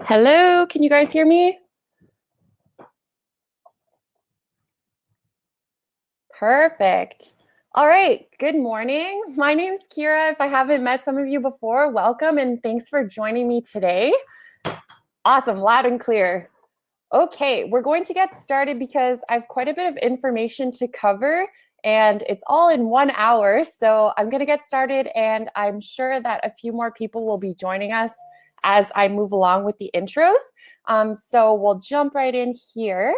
Hello, can you guys hear me? Perfect. All right, good morning. My name is Keira. If I haven't met some of you before, welcome and thanks for joining me today. Awesome, loud and clear. Okay, we're going to get started because I have quite a bit of information to cover and it's all in 1 hour. So I'm going to get started and I'm sure that a few more people will be joining us as I move along with the intros. So we'll jump right in here.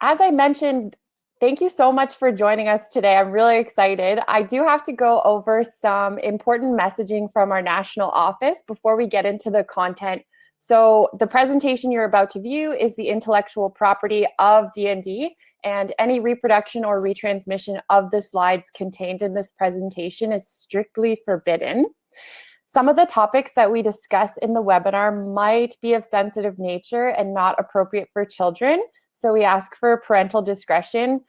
As I mentioned, thank you so much for joining us today. I'm really excited. I do have to go over some important messaging from our national office before we get into the content. So the presentation you're about to view is the intellectual property of DND, and any reproduction or retransmission of the slides contained in this presentation is strictly forbidden. Some of the topics that we discuss in the webinar might be of sensitive nature and not appropriate for children, so we ask for parental discretion.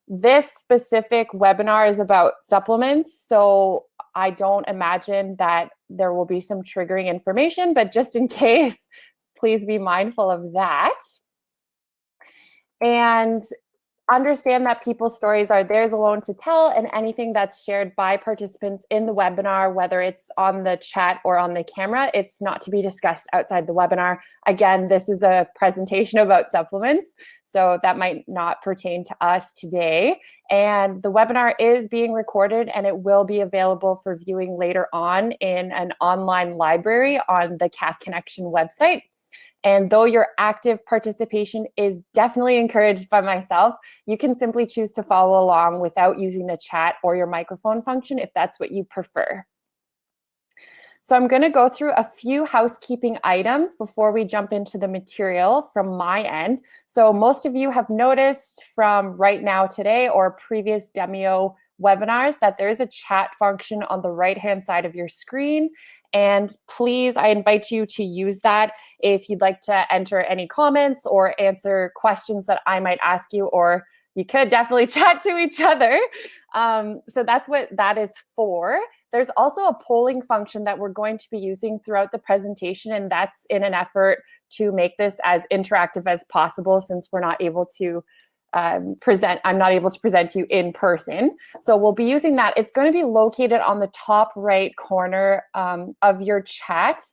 This specific webinar is about supplements, so I don't imagine that there will be some triggering information, but just in case, please be mindful of that. And understand that people's stories are theirs alone to tell, and anything that's shared by participants in the webinar, whether it's on the chat or on the camera, it's not to be discussed outside the webinar. Again, this is a presentation about supplements, so that might not pertain to us today. And the webinar is being recorded and it will be available for viewing later on in an online library on the CAF Connection website. And though your active participation is definitely encouraged by myself, you can simply choose to follow along without using the chat or your microphone function if that's what you prefer. So I'm going to go through a few housekeeping items before we jump into the material from my end. So most of you have noticed from Right Now Today or previous Demio webinars that there is a chat function on the right-hand side of your screen. And please, I invite you to use that if you'd like to enter any comments or answer questions that I might ask you, or you could definitely chat to each other. So that's what that is for. There's also a polling function that we're going to be using throughout the presentation, and that's in an effort to make this as interactive as possible since we're not able to I'm not able to present to you in person. So we'll be using that. It's going to be located on the top right corner of your chat.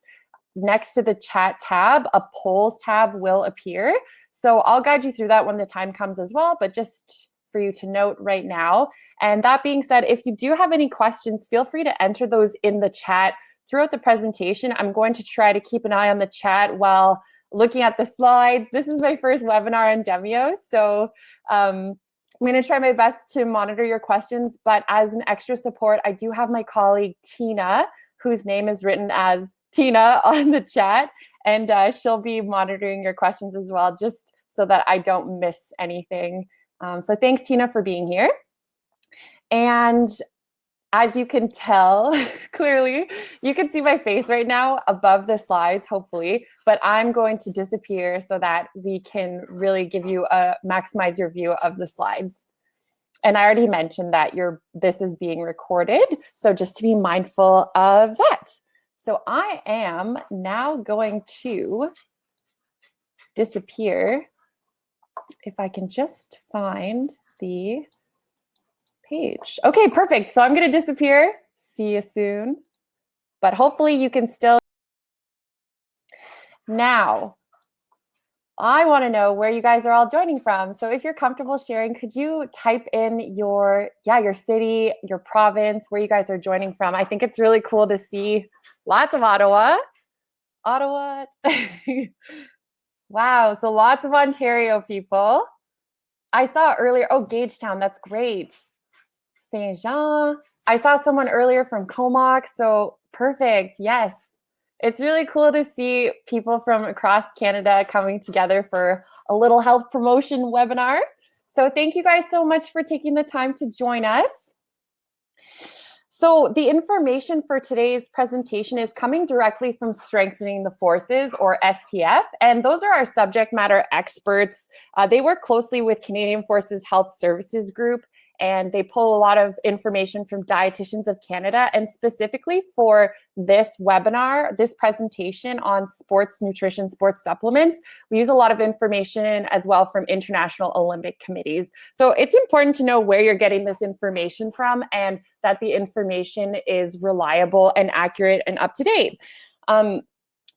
Next to the chat tab, a polls tab will appear. So I'll guide you through that when the time comes as well, but just for you to note right now. And that being said, if you do have any questions, feel free to enter those in the chat throughout the presentation. I'm going to try to keep an eye on the chat while looking at the slides. This is my first webinar on Demio, so I'm going to try my best to monitor your questions, but as an extra support, I do have my colleague Tina, whose name is written as Tina on the chat, and she'll be monitoring your questions as well, just so that I don't miss anything. So thanks, Tina, for being here. And as you can tell, clearly, you can see my face right now above the slides, hopefully, but I'm going to disappear so that we can really give you maximize your view of the slides. And I already mentioned that this is being recorded, so just to be mindful of that. So I am now going to disappear. If I can just find the page. Okay, perfect. So I'm going to disappear. See you soon. But hopefully you can still. Now, I want to know where you guys are all joining from. So if you're comfortable sharing, could you type in your city, your province, where you guys are joining from? I think it's really cool to see lots of Ottawa. Ottawa. Wow, so lots of Ontario people. I saw earlier, oh, Gagetown, that's great. Saint Jean. I saw someone earlier from Comox, so perfect. Yes, it's really cool to see people from across Canada coming together for a little health promotion webinar. So thank you guys so much for taking the time to join us. So the information for today's presentation is coming directly from Strengthening the Forces, or STF, and those are our subject matter experts. They work closely with Canadian Forces Health Services Group, and they pull a lot of information from dietitians of Canada. And specifically for this webinar, this presentation on sports nutrition, sports supplements, we use a lot of information as well from international Olympic committees. So it's important to know where you're getting this information from and that the information is reliable and accurate and up to date.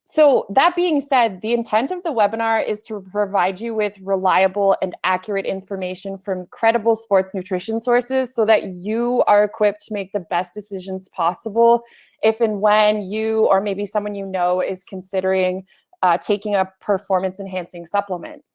So that being said, the intent of the webinar is to provide you with reliable and accurate information from credible sports nutrition sources so that you are equipped to make the best decisions possible if and when you or maybe someone you know is considering taking a performance-enhancing supplement.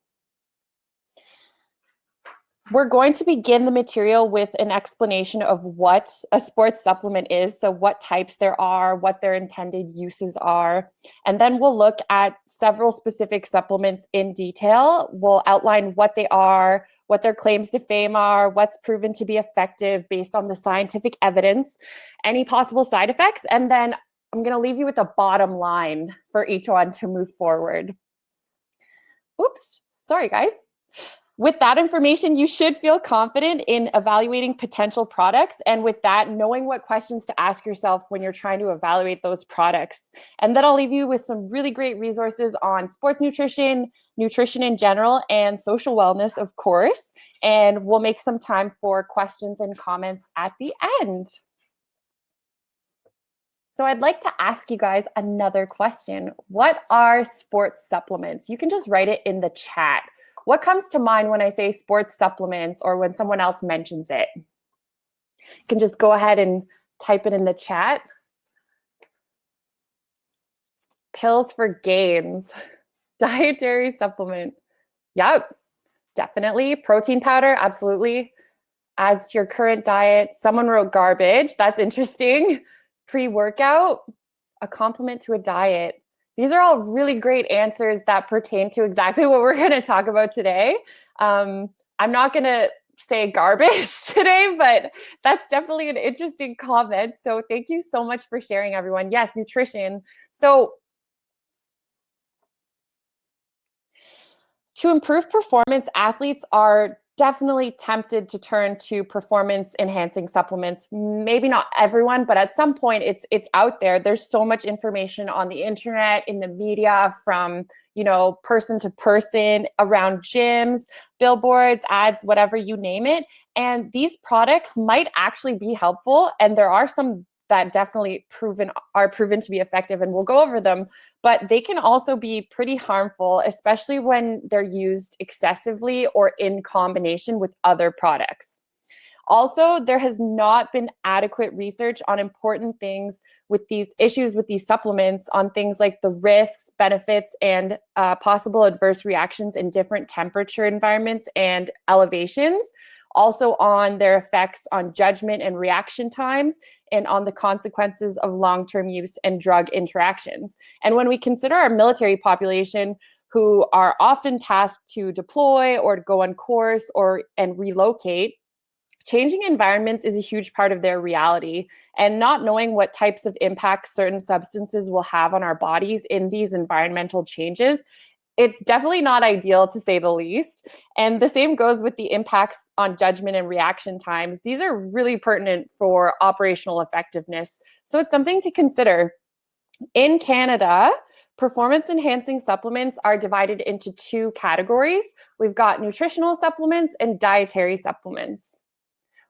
We're going to begin the material with an explanation of what a sports supplement is, so what types there are, what their intended uses are, and then we'll look at several specific supplements in detail. We'll outline what they are, what their claims to fame are, what's proven to be effective based on the scientific evidence, any possible side effects, and then I'm going to leave you with a bottom line for each one to move forward. Oops, sorry guys. With that information, you should feel confident in evaluating potential products, and with that, knowing what questions to ask yourself when you're trying to evaluate those products. And then I'll leave you with some really great resources on sports nutrition, nutrition in general, and social wellness, of course. And we'll make some time for questions and comments at the end. So I'd like to ask you guys another question. What are sports supplements? You can just write it in the chat. What comes to mind when I say sports supplements or when someone else mentions it? You can just go ahead and type it in the chat. Pills for gains, dietary supplement. Yep, definitely. Protein powder, absolutely. Adds to your current diet. Someone wrote garbage. That's interesting. Pre-workout, a complement to a diet. These are all really great answers that pertain to exactly what we're going to talk about today. I'm not going to say garbage today, but that's definitely an interesting comment. So thank you so much for sharing, everyone. Yes, nutrition. So to improve performance, athletes are definitely tempted to turn to performance enhancing supplements. Maybe not everyone, but at some point it's out there. There's so much information on the internet, in the media, from person to person, around gyms, billboards, ads, whatever you name it. And these products might actually be helpful, and there are some that definitely are proven to be effective, and we'll go over them, but they can also be pretty harmful, especially when they're used excessively or in combination with other products. Also, there has not been adequate research on important things with these issues with these supplements, on things like the risks, benefits, and possible adverse reactions in different temperature environments and elevations. Also on their effects on judgment and reaction times, and on the consequences of long-term use and drug interactions. And when we consider our military population, who are often tasked to deploy or to go on course and relocate, changing environments is a huge part of their reality. And not knowing what types of impacts certain substances will have on our bodies in these environmental changes, it's definitely not ideal, to say the least. And the same goes with the impacts on judgment and reaction times. These are really pertinent for operational effectiveness. So it's something to consider. In Canada, performance-enhancing supplements are divided into two categories. We've got nutritional supplements and dietary supplements.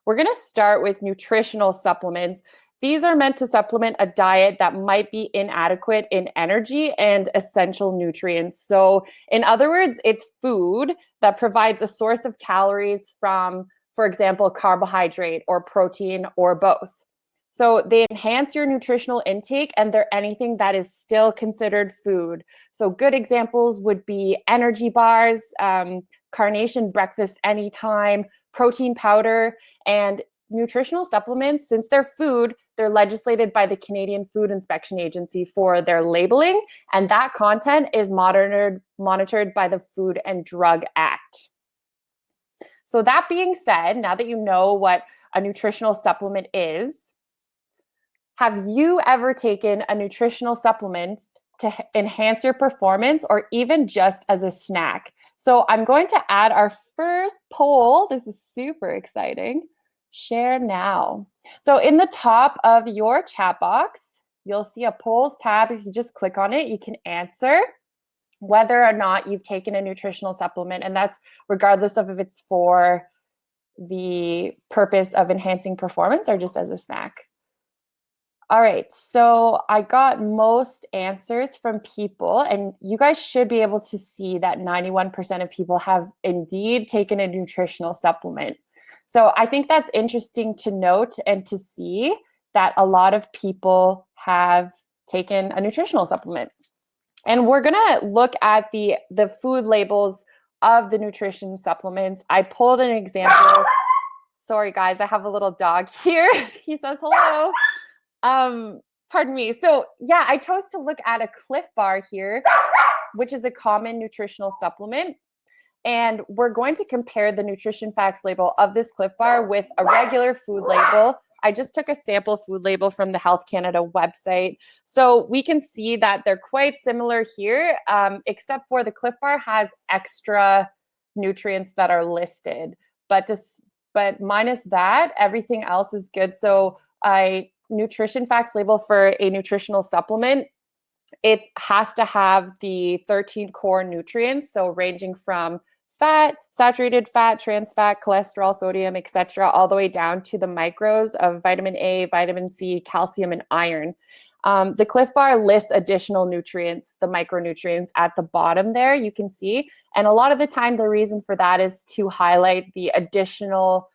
We're going to start with nutritional supplements. These are meant to supplement a diet that might be inadequate in energy and essential nutrients. So in other words, it's food that provides a source of calories from, for example, carbohydrate or protein or both. So they enhance your nutritional intake, and they're anything that is still considered food. So good examples would be energy bars, Carnation breakfast anytime, protein powder, and nutritional supplements. Since they're food, they're legislated by the Canadian Food Inspection Agency for their labeling, and that content is monitored by the Food and Drug Act. So that being said, now that you know what a nutritional supplement is, have you ever taken a nutritional supplement to enhance your performance, or even just as a snack? So I'm going to add our first poll. This is super exciting. Share now. So in the top of your chat box, you'll see a polls tab. If you just click on it, you can answer whether or not you've taken a nutritional supplement. And that's regardless of if it's for the purpose of enhancing performance or just as a snack. All right, so I got most answers from people, and you guys should be able to see that 91% of people have indeed taken a nutritional supplement. So I think that's interesting to note and to see that a lot of people have taken a nutritional supplement. And we're gonna look at the food labels of the nutrition supplements. I pulled an example. Sorry guys, I have a little dog here. He says hello. Pardon me. So yeah, I chose to look at a Cliff Bar here, which is a common nutritional supplement. And we're going to compare the nutrition facts label of this Cliff Bar with a regular food label. I just took a sample food label from the Health Canada website. So we can see that they're quite similar here, except for the Cliff Bar has extra nutrients that are listed. But minus that, everything else is good. So nutrition facts label for a nutritional supplement, it has to have the 13 core nutrients, so ranging from fat, saturated fat, trans fat, cholesterol, sodium, etc., all the way down to the micros of vitamin A, vitamin C, calcium, and iron. The Cliff Bar lists additional nutrients, the micronutrients at the bottom there, you can see. And a lot of the time, the reason for that is to highlight the additional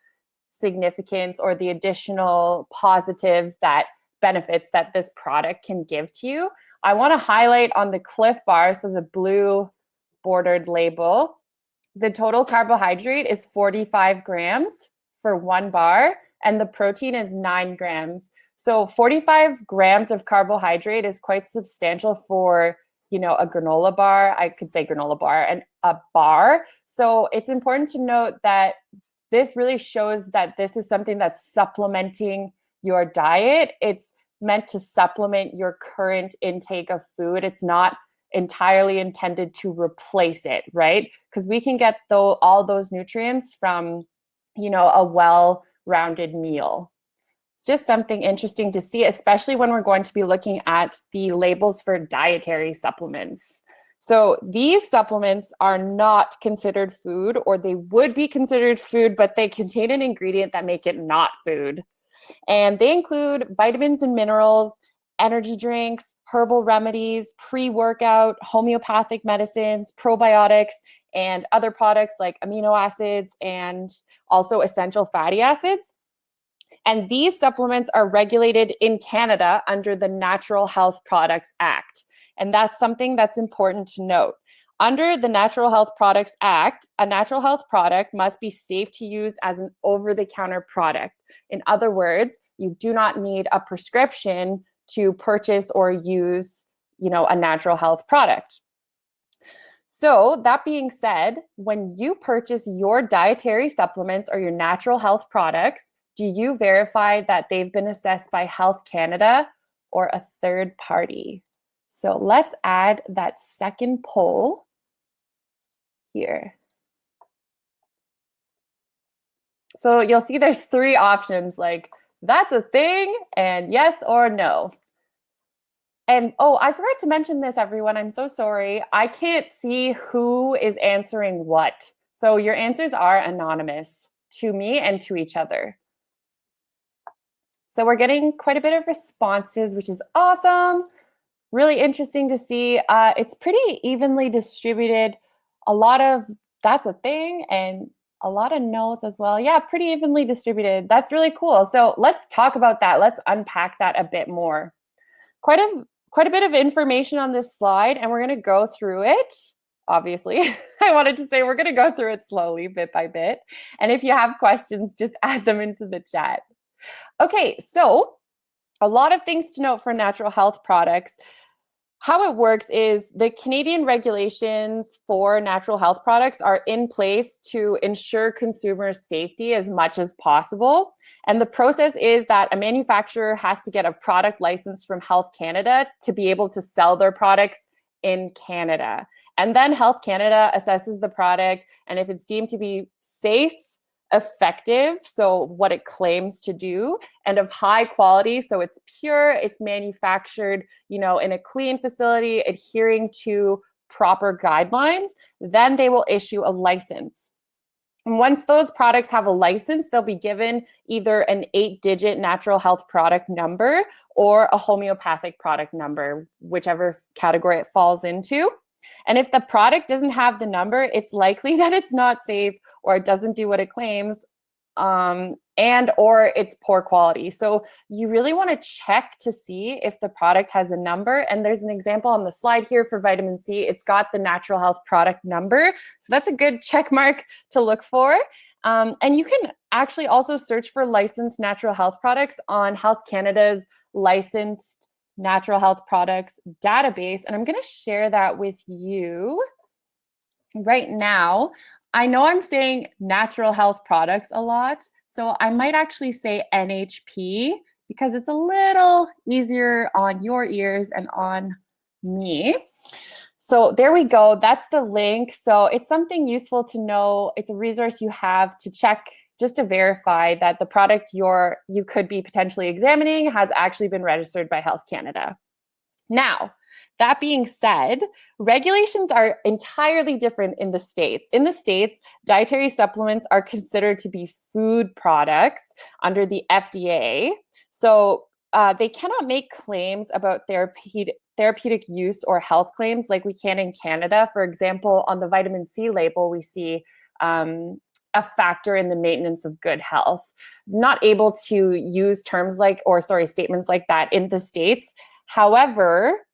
significance or the additional positives, that benefits that this product can give to you. I want to highlight on the Cliff Bar, so the blue bordered label, the total carbohydrate is 45 grams for one bar, and the protein is 9 grams. So 45 grams of carbohydrate is quite substantial for, a granola bar. I could say granola bar and a bar. So it's important to note that this really shows that this is something that's supplementing your diet. It's meant to supplement your current intake of food. It's not entirely intended to replace it, right? Because we can get all those nutrients from, a well-rounded meal. It's just something interesting to see, especially when we're going to be looking at the labels for dietary supplements. So these supplements are not considered food, or they would be considered food, but they contain an ingredient that make it not food. And they include vitamins and minerals, energy drinks, herbal remedies, pre-workout, homeopathic medicines, probiotics, and other products like amino acids and also essential fatty acids. And these supplements are regulated in Canada under the Natural Health Products Act. And that's something that's important to note. Under the Natural Health Products Act, a natural health product must be safe to use as an over-the-counter product. In other words, you do not need a prescription to purchase or use, a natural health product. So that being said, when you purchase your dietary supplements or your natural health products, do you verify that they've been assessed by Health Canada or a third party? So let's add that second poll here. So you'll see there's 3 options, like that's a thing and yes or no. And I forgot to mention this, everyone. I'm so sorry. I can't see who is answering what. So your answers are anonymous to me and to each other. So we're getting quite a bit of responses, which is awesome. Really interesting to see. It's pretty evenly distributed. A lot of that's a thing and a lot of no's as well. Yeah, pretty evenly distributed. That's really cool. So let's talk about that. Let's unpack that a bit more. Quite a bit of information on this slide, and we're going to go through it. Obviously, I wanted to say we're going to go through it slowly, bit by bit. And if you have questions, just add them into the chat. Okay, so a lot of things to note for natural health products. How it works is the Canadian regulations for natural health products are in place to ensure consumers' safety as much as possible. And the process is that a manufacturer has to get a product license from Health Canada to be able to sell their products in Canada. And then Health Canada assesses the product, and if it's deemed to be safe effective, so what it claims to do, and of high quality, so it's pure, it's manufactured, in a clean facility, adhering to proper guidelines, then they will issue a license. And once those products have a license, they'll be given either an 8-digit natural health product number or a homeopathic product number, whichever category it falls into. And if the product doesn't have the number, it's likely that it's not safe or it doesn't do what it claims, and or it's poor quality. So you really want to check to see if the product has a number. And there's an example on the slide here for vitamin C. It's got the natural health product number. So that's a good check mark to look for. And you can actually also search for licensed natural health products on Health Canada's licensed natural health products database. And I'm going to share that with you right now. I know I'm saying natural health products a lot, so I might actually say NHP because it's a little easier on your ears and on me. So there we go. That's the link. So it's something useful to know. It's a resource you have to check just to verify that the product you could be potentially examining has actually been registered by Health Canada. Now, that being said, regulations are entirely different in the States. In the States, dietary supplements are considered to be food products under the FDA. So they cannot make claims about therapeutic use or health claims like we can in Canada. For example, on the vitamin C label, we see a factor in the maintenance of good health. Not able to use statements like that in the States. However,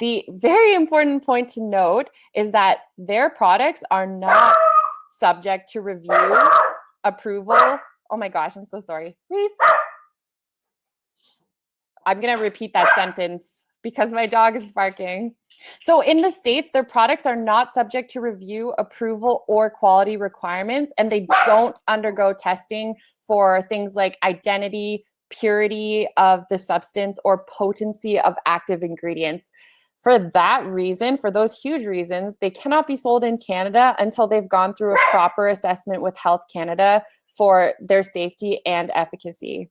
the very important point to note is that their products are not subject to review, approval. Oh my gosh, I'm so sorry. Reese. I'm going to repeat that sentence because my dog is barking. So in the States, their products are not subject to review, approval, or quality requirements, and they don't undergo testing for things like identity, purity of the substance, or potency of active ingredients. For that reason, for those huge reasons, they cannot be sold in Canada until they've gone through a proper assessment with Health Canada for their safety and efficacy.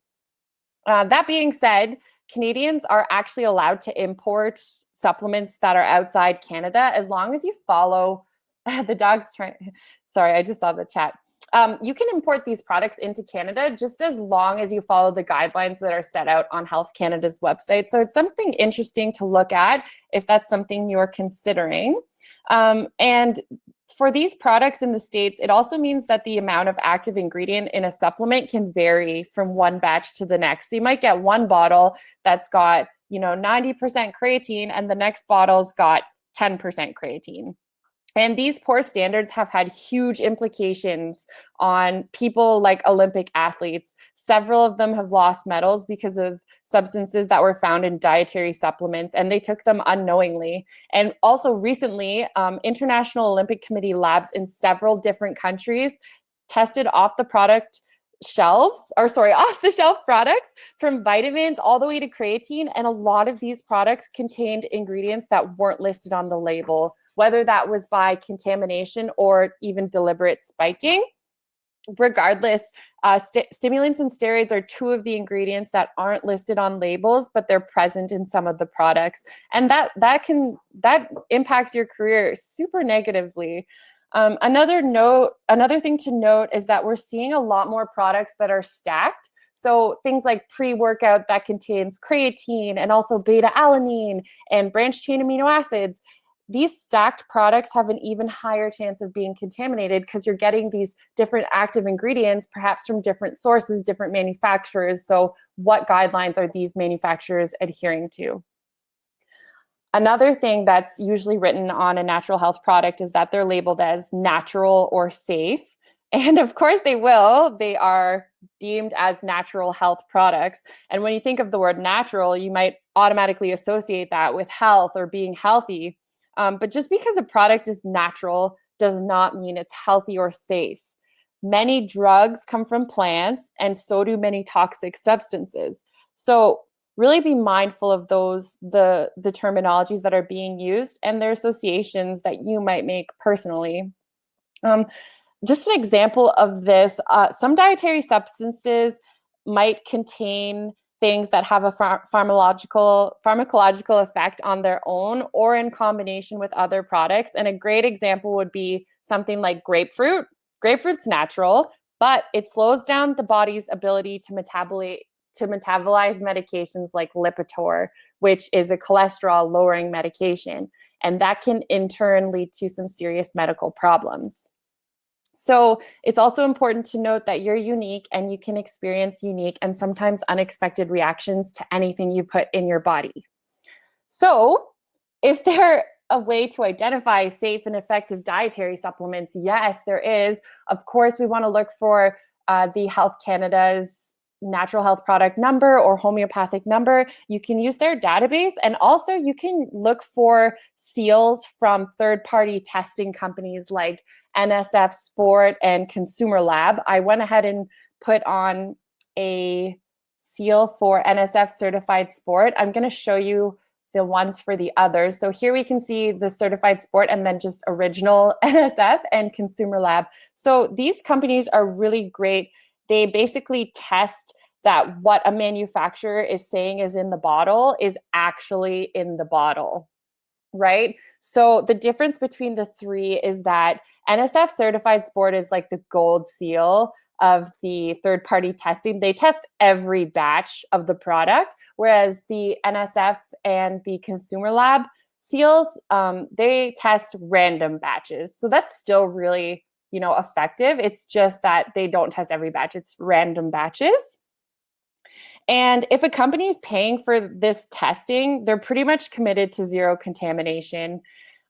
That being said, Canadians are actually allowed to import supplements that are outside Canada as long as you follow the dog's trying. Sorry, I just saw the chat. You can import these products into Canada just as long as you follow the guidelines that are set out on Health Canada's website. So it's something interesting to look at if that's something you're considering. And for these products in the States, it also means that the amount of active ingredient in a supplement can vary from one batch to the next. So you might get one bottle that's got, 90% creatine, and the next bottle's got 10% creatine. And these poor standards have had huge implications on people like Olympic athletes. Several of them have lost medals because of substances that were found in dietary supplements, and they took them unknowingly. And also recently, International Olympic Committee labs in several different countries tested off the shelf products from vitamins all the way to creatine. And a lot of these products contained ingredients that weren't listed on the label, whether that was by contamination or even deliberate spiking. Regardless, stimulants and steroids are two of the ingredients that aren't listed on labels, but they're present in some of the products. And that impacts your career super negatively. Another thing to note is that we're seeing a lot more products that are stacked. So things like pre-workout that contains creatine and also beta-alanine and branched-chain amino acids. These stacked products have an even higher chance of being contaminated because you're getting these different active ingredients, perhaps from different sources, different manufacturers. So what guidelines are these manufacturers adhering to? Another thing that's usually written on a natural health product is that they're labeled as natural or safe. And of course they will. They are deemed as natural health products. And when you think of the word natural, you might automatically associate that with health or being healthy. But just because a product is natural does not mean it's healthy or safe. Many drugs come from plants, and so do many toxic substances. So really be mindful of the terminologies that are being used and their associations that you might make personally. just an example of this, some dietary substances might contain things that have a pharmacological effect on their own or in combination with other products. And a great example would be something like grapefruit. Grapefruit's natural, but it slows down the body's ability to metabolize medications like Lipitor, which is a cholesterol lowering medication. And that can in turn lead to some serious medical problems. So it's also important to note that you're unique and you can experience unique and sometimes unexpected reactions to anything you put in your body. So is there a way to identify safe and effective dietary supplements? Yes, there is. Of course, we want to look for the Health Canada's natural health product number or homeopathic number. You can use their database, and also you can look for seals from third-party testing companies like NSF Sport and Consumer Lab. I went ahead and put on a seal for NSF Certified Sport. I'm going to show you the ones for the others. So here we can see the Certified Sport and then just original NSF and Consumer Lab. So these companies are really great. They basically test that what a manufacturer is saying is in the bottle is actually in the bottle, right? So the difference between the three is that NSF Certified Sport is like the gold seal of the third-party testing. They test every batch of the product, whereas the NSF and the Consumer Lab seals, they test random batches. So that's still really, effective. It's just that they don't test every batch. It's random batches. And if a company is paying for this testing, they're pretty much committed to zero contamination,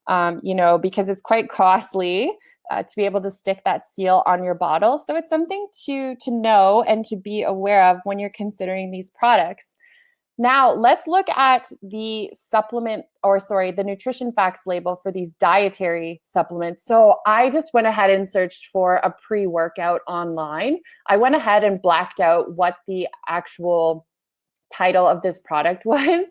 because it's quite costly to be able to stick that seal on your bottle. So it's something to know and to be aware of when you're considering these products. Now, let's look at the the nutrition facts label for these dietary supplements. So I just went ahead and searched for a pre-workout online. I went ahead and blacked out what the actual title of this product was.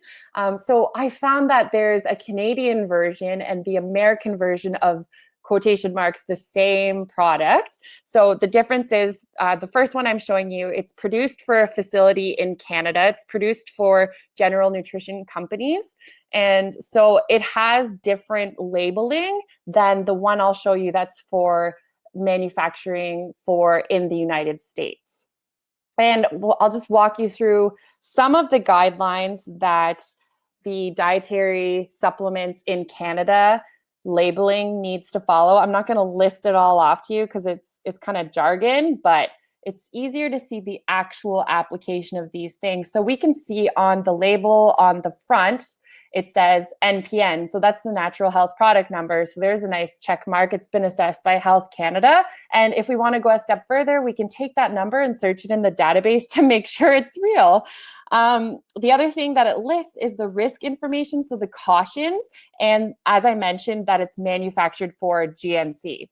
So I found that there's a Canadian version and the American version of quotation marks the same product. So the difference is the first one I'm showing you, it's produced for a facility in Canada. It's produced for general nutrition companies. And so it has different labeling than the one I'll show you that's for manufacturing for in the United States. And I'll just walk you through some of the guidelines that the dietary supplements in Canada labeling needs to follow. I'm not going to list it all off to you because it's kind of jargon, but it's easier to see the actual application of these things. So we can see on the label on the front, it says NPN. So that's the natural health product number. So there's a nice check mark. It's been assessed by Health Canada. And if we want to go a step further, we can take that number and search it in the database to make sure it's real. The other thing that it lists is the risk information, so the cautions, and as I mentioned, that it's manufactured for GNC.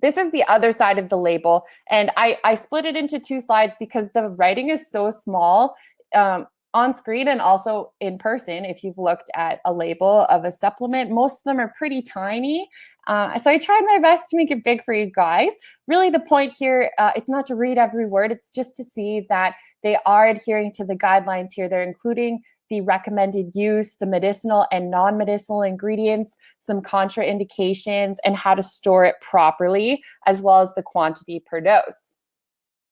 This is the other side of the label, and I split it into two slides because the writing is so small on screen and also in person. If you've looked at a label of a supplement, most of them are pretty tiny. So I tried my best to make it big for you guys. Really, the point here, it's not to read every word. It's just to see that they are adhering to the guidelines here. They're including the recommended use, the medicinal and non-medicinal ingredients, some contraindications, and how to store it properly, as well as the quantity per dose.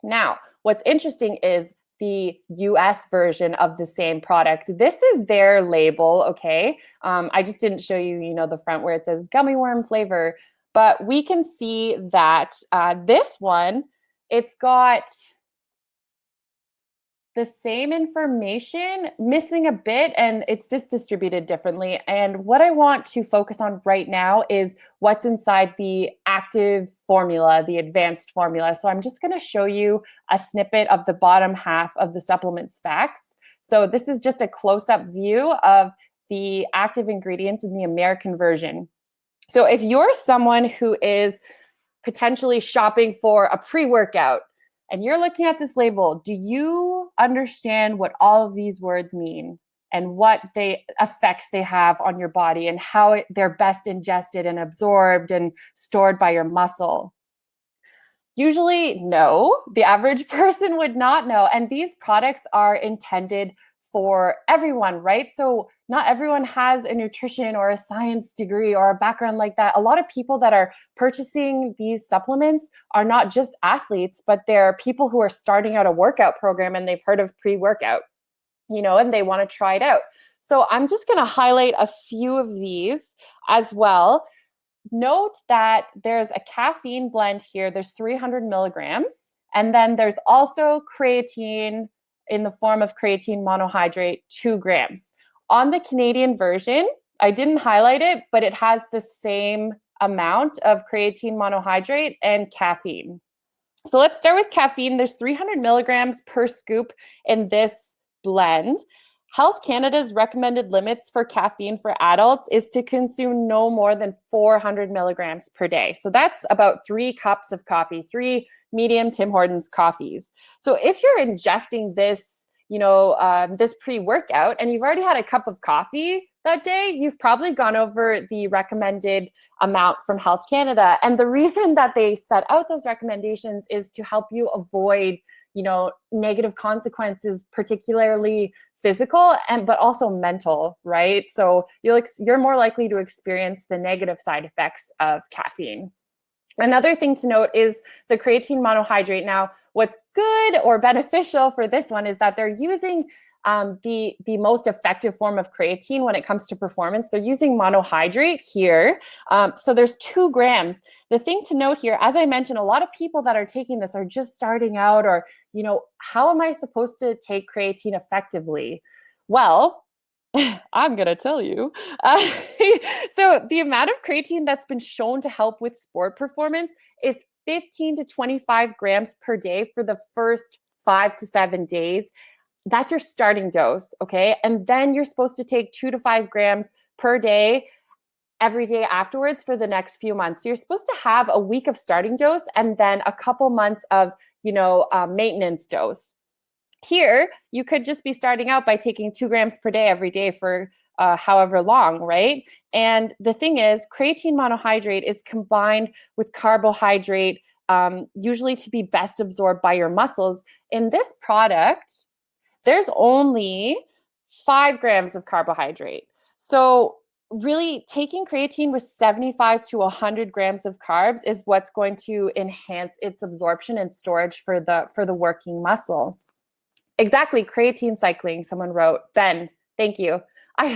Now, what's interesting is the US version of the same product. This is their label, okay? I just didn't show you, the front where it says gummy worm flavor, but we can see that this one, it's got the same information, missing a bit, and it's just distributed differently. And what I want to focus on right now is what's inside the active formula, the advanced formula. So I'm just going to show you a snippet of the bottom half of the supplements facts. So this is just a close-up view of the active ingredients in the American version. So if you're someone who is potentially shopping for a pre-workout, and you're looking at this label, do you understand what all of these words mean and what effects they have on your body and how they're best ingested and absorbed and stored by your muscle? Usually, no, the average person would not know. And these products are intended for everyone, right? So not everyone has a nutrition or a science degree or a background like that. A lot of people that are purchasing these supplements are not just athletes, but they're people who are starting out a workout program and they've heard of pre-workout, and they want to try it out. So I'm just going to highlight a few of these as well. Note that there's a caffeine blend here. There's 300 milligrams. And then there's also creatine in the form of creatine monohydrate, 2 grams. On the Canadian version, I didn't highlight it, but it has the same amount of creatine monohydrate and caffeine. So let's start with caffeine. There's 300 milligrams per scoop in this blend. Health Canada's recommended limits for caffeine for adults is to consume no more than 400 milligrams per day. So that's about 3 cups of coffee, 3 medium Tim Hortons coffees. So if you're ingesting this, this pre-workout and you've already had a cup of coffee that day, you've probably gone over the recommended amount from Health Canada. And the reason that they set out those recommendations is to help you avoid, negative consequences, particularly physical but also mental, right? So you're more likely to experience the negative side effects of caffeine. Another thing to note is the creatine monohydrate. Now, what's good or beneficial for this one is that they're using the most effective form of creatine when it comes to performance. They're using monohydrate here. So there's 2 grams. The thing to note here, as I mentioned, a lot of people that are taking this are just starting out or, how am I supposed to take creatine effectively? Well, I'm going to tell you. So the amount of creatine that's been shown to help with sport performance is 15 to 25 grams per day for the first 5 to 7 days. That's your starting dose, okay? And then you're supposed to take 2 to 5 grams per day every day afterwards for the next few months. So you're supposed to have a week of starting dose and then a couple months of, maintenance dose. Here, you could just be starting out by taking 2 grams per day every day for however long, right? And the thing is, creatine monohydrate is combined with carbohydrate, usually to be best absorbed by your muscles. In this product, there's only 5 grams of carbohydrate. So really taking creatine with 75 to 100 grams of carbs is what's going to enhance its absorption and storage for the working muscle. Exactly, creatine cycling, someone wrote. Ben, thank you.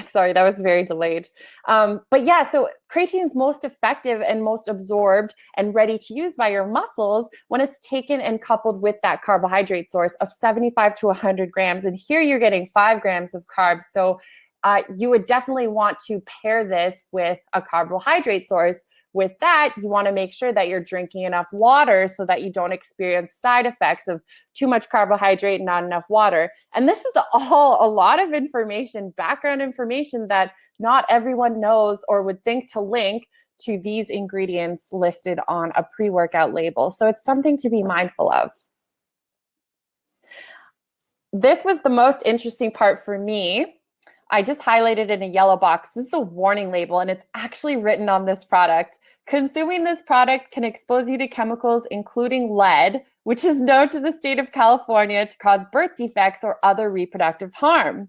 Sorry, that was very delayed. But yeah, so creatine is most effective and most absorbed and ready to use by your muscles when it's taken and coupled with that carbohydrate source of 75 to 100 grams. And here you're getting 5 grams of carbs. So you would definitely want to pair this with a carbohydrate source. With that, you want to make sure that you're drinking enough water so that you don't experience side effects of too much carbohydrate and not enough water. And this is all a lot of information, background information that not everyone knows or would think to link to these ingredients listed on a pre-workout label. So it's something to be mindful of. This was the most interesting part for me. I just highlighted in a yellow box. This is the warning label, and it's actually written on this product. Consuming this product can expose you to chemicals, including lead, which is known to the state of California to cause birth defects or other reproductive harm.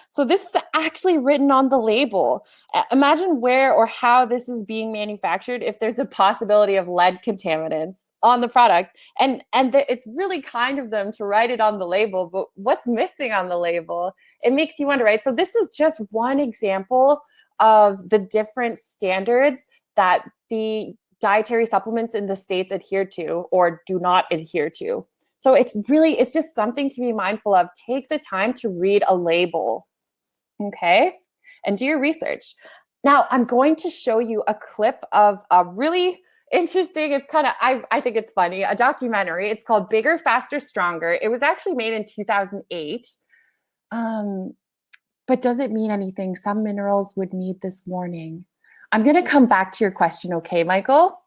So this is actually written on the label. Imagine where or how this is being manufactured if there's a possibility of lead contaminants on the product. And it's really kind of them to write it on the label, but what's missing on the label? It makes you wonder, right? So this is just one example of the different standards that the dietary supplements in the states adhere to or do not adhere to. So it's just something to be mindful of. Take the time to read a label, okay? And do your research. Now, I'm going to show you a clip of a really interesting, it's kind of, I think it's funny, a documentary. It's called Bigger, Faster, Stronger. It was actually made in 2008. But does it mean anything? Some minerals would need this warning. I'm going to come back to your question, okay, Michael?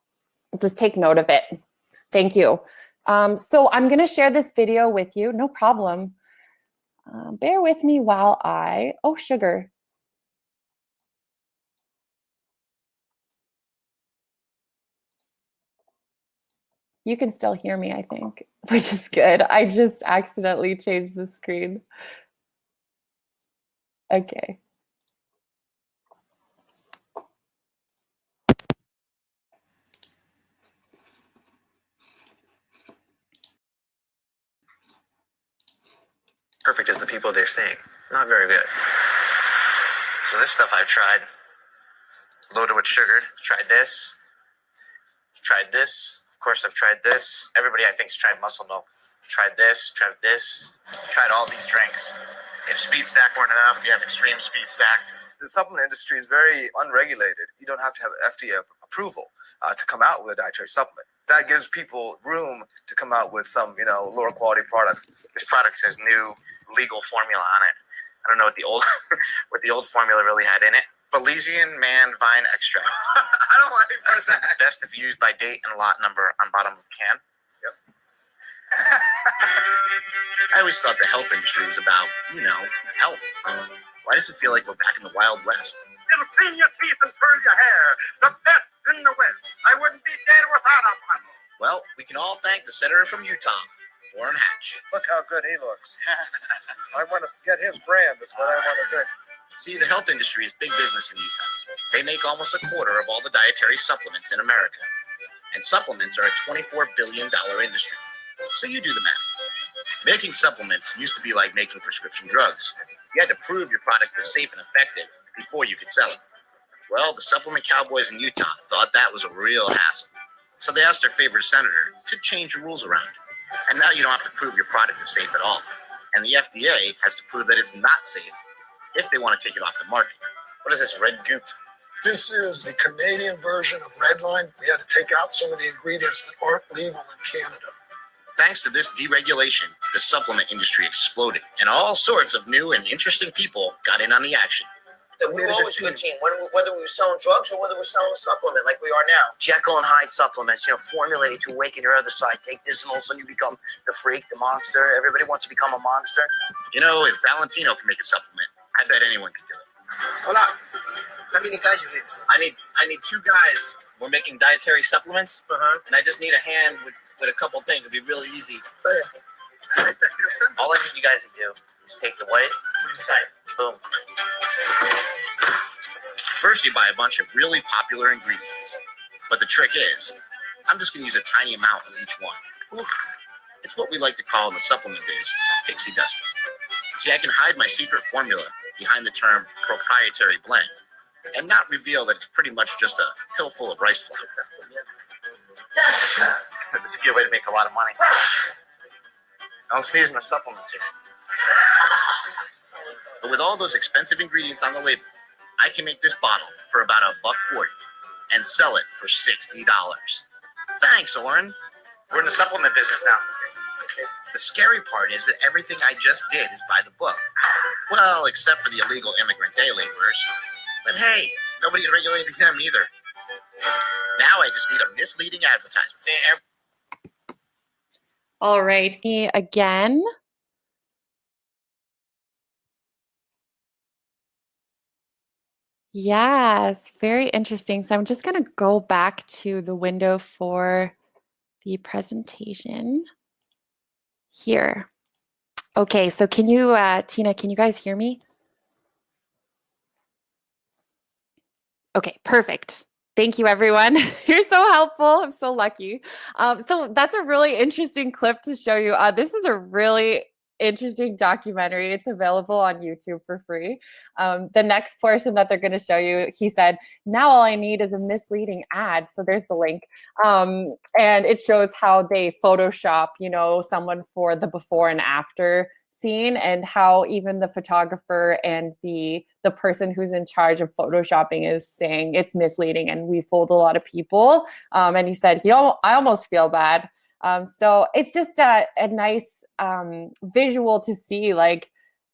Just take note of it. Thank you. So I'm going to share this video with you. No problem. Bear with me while sugar. You can still hear me, I think, which is good. I just accidentally changed the screen. Okay. Perfect as the people they're saying. Not very good. So this stuff I've tried. Loaded with sugar. Tried this. Tried this. Of course, I've tried this. Everybody, I think, has tried muscle milk. Tried this. Tried this. Tried all these drinks. If speed stack weren't enough, you have extreme speed stack. The supplement industry is very unregulated. You don't have to have FDA approval to come out with a dietary supplement. That gives people room to come out with some, lower quality products. This product says new legal formula on it. I don't know what the old what the old formula really had in it. Belizean man vine extract. I don't want any part of that. Best if used by date and lot number on bottom of can. Yep. I always thought the health industry was about, health. Why does it feel like we're back in the Wild West? It'll clean your teeth and curl your hair. The best in the West. I wouldn't be dead without a bottle. Well, we can all thank the senator from Utah, Orrin Hatch. Look how good he looks. I want to get his brand. That's what I want to do. See, the health industry is big business in Utah. They make almost a quarter of all the dietary supplements in America. And supplements are a $24 billion industry. So you do the math. Making supplements used to be like making prescription drugs. You had to prove your product was safe and effective before you could sell it. Well, the supplement cowboys in Utah thought that was a real hassle. So they asked their favorite senator to change the rules around. And now you don't have to prove your product is safe at all. And the FDA has to prove that it's not safe if they want to take it off the market. What is this red goop? This is the Canadian version of Redline. We had to take out some of the ingredients that aren't legal in Canada. Thanks to this deregulation, the supplement industry exploded, and all sorts of new and interesting people got in on the action. We were always a good team, whether we were selling drugs or whether we were selling a supplement like we are now. Jekyll and Hyde supplements, formulated to awaken your other side. Take this and all of a sudden you become the freak, the monster. Everybody wants to become a monster. If Valentino can make a supplement, I bet anyone can do it. Hold on. How many guys you need? I need 2 guys. We're making dietary supplements, and I just need a hand with a couple things. It'd be really easy. All I need you guys to do is take the white, boom. First, you buy a bunch of really popular ingredients. But the trick is, I'm just going to use a tiny amount of each one. It's what we like to call in the supplement biz, pixie dusting. See, I can hide my secret formula behind the term proprietary blend and not reveal that it's pretty much just a pill full of rice flour. This is a good way to make a lot of money. Don't sneeze in the supplements here. But with all those expensive ingredients on the label, I can make this bottle for about $1.40 and sell it for $60. Thanks, Orrin. We're in the supplement business now. The scary part is that everything I just did is by the book. Well, except for the illegal immigrant day laborers. But hey, nobody's regulating them either. Now I just need a misleading advertisement. All right, me again. Yes, very interesting. So I'm just going to go back to the window for the presentation here. Okay, so can you, Tina, can you guys hear me? Okay, perfect. Thank you, everyone. You're so helpful. I'm so lucky. So that's a really interesting clip to show you. This is a really interesting documentary. It's available on YouTube for free. The next portion that they're going to show you, he said, now all I need is a misleading ad. So there's the link. And it shows how they Photoshop, someone for the before and after scene, and how even the photographer and the person who's in charge of photoshopping is saying it's misleading and we fooled a lot of people. And he said, I almost feel bad. So it's just a nice visual to see like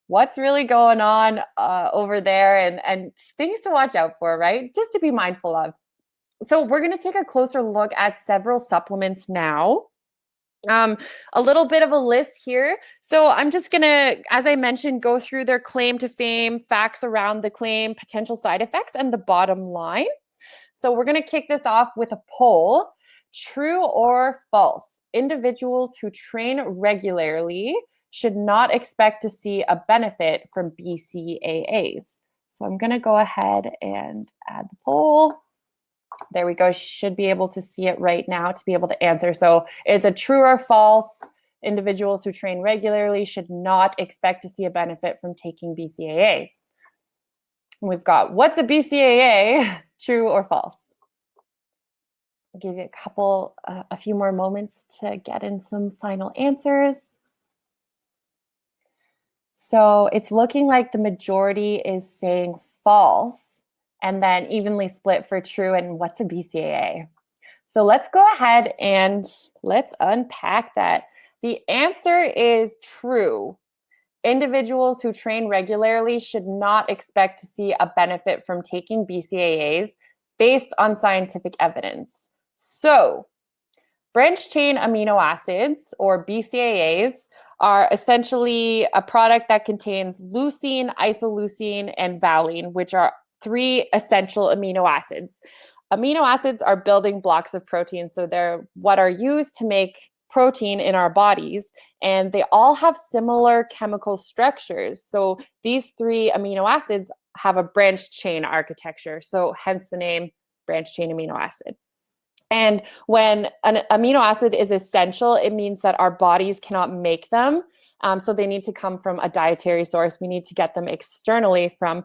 what's really going on over there and things to watch out for, right? Just to be mindful of. So we're going to take a closer look at several supplements now. A little bit of a list here. So I'm just going to, as I mentioned, go through their claim to fame, facts around the claim, potential side effects, and the bottom line. So we're going to kick this off with a poll. True or false? Individuals who train regularly should not expect to see a benefit from BCAAs. So I'm going to go ahead and add the poll. There we go. Should be able to see it right now to be able to answer. So it's a true or false. Individuals who train regularly should not expect to see a benefit from taking BCAAs. And we've got, what's a BCAA? True or false? I'll give you a few more moments to get in some final answers. So it's looking like the majority is saying false, and then evenly split for true and what's a BCAA. So let's go ahead and let's unpack that. The answer is true. Individuals who train regularly should not expect to see a benefit from taking BCAAs based on scientific evidence. So, branched-chain amino acids, or BCAAs, are essentially a product that contains leucine, isoleucine, and valine, which are 3 essential amino acids. Amino acids are building blocks of protein, so they're what are used to make protein in our bodies, and they all have similar chemical structures. So these 3 amino acids have a branched chain architecture, so hence the name branched chain amino acid. And when an amino acid is essential, it means that our bodies cannot make them. So they need to come from a dietary source. We need to get them externally from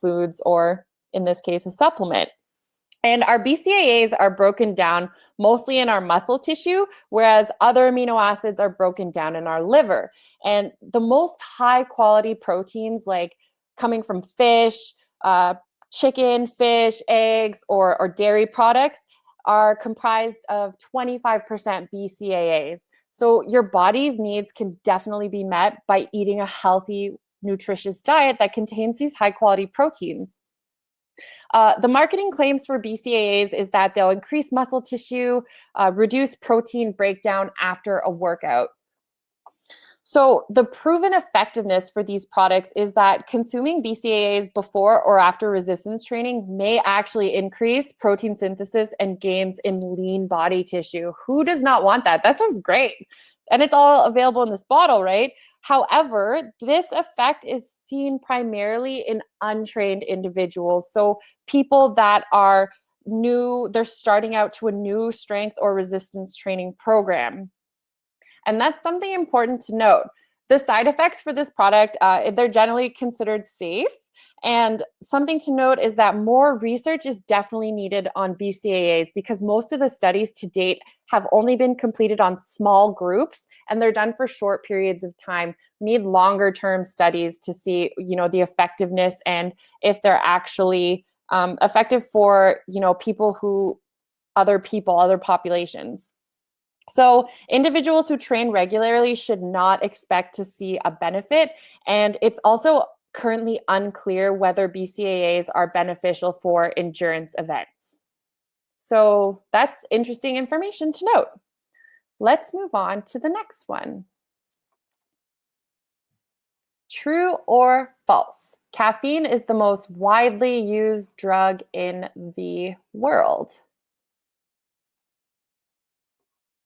foods, or in this case, a supplement. And our BCAAs are broken down mostly in our muscle tissue, whereas other amino acids are broken down in our liver. And the most high quality proteins, like coming from fish, chicken, fish, eggs, or dairy products, are comprised of 25% BCAAs. So your body's needs can definitely be met by eating a healthy, nutritious diet that contains these high quality proteins. The marketing claims for BCAAs is that they'll increase muscle tissue, reduce protein breakdown after a workout. So the proven effectiveness for these products is that consuming BCAAs before or after resistance training may actually increase protein synthesis and gains in lean body tissue. Who does not want that? That sounds great. And it's all available in this bottle, right? However, this effect is seen primarily in untrained individuals. So people that are new, they're starting out to a new strength or resistance training program. And that's something important to note. The side effects for this product, they're generally considered safe. And something to note is that more research is definitely needed on BCAAs, because most of the studies to date have only been completed on small groups, and they're done for short periods of time. We need longer term studies to see, the effectiveness and if they're actually effective for, other populations. So individuals who train regularly should not expect to see a benefit. And it's also currently unclear whether BCAAs are beneficial for endurance events. So that's interesting information to note. Let's move on to the next one. True or false? Caffeine is the most widely used drug in the world.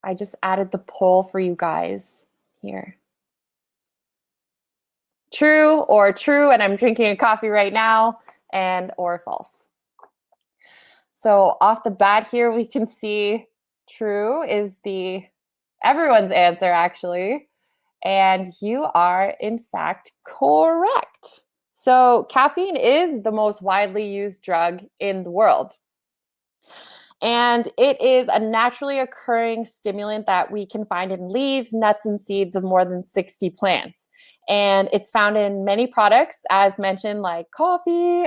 I just added the poll for you guys here. True or true, and I'm drinking a coffee right now, and or false. So off the bat here, we can see true is everyone's answer actually, and you are in fact correct. So caffeine is the most widely used drug in the world. And it is a naturally occurring stimulant that we can find in leaves, nuts, and seeds of more than 60 plants. And it's found in many products, as mentioned, like coffee,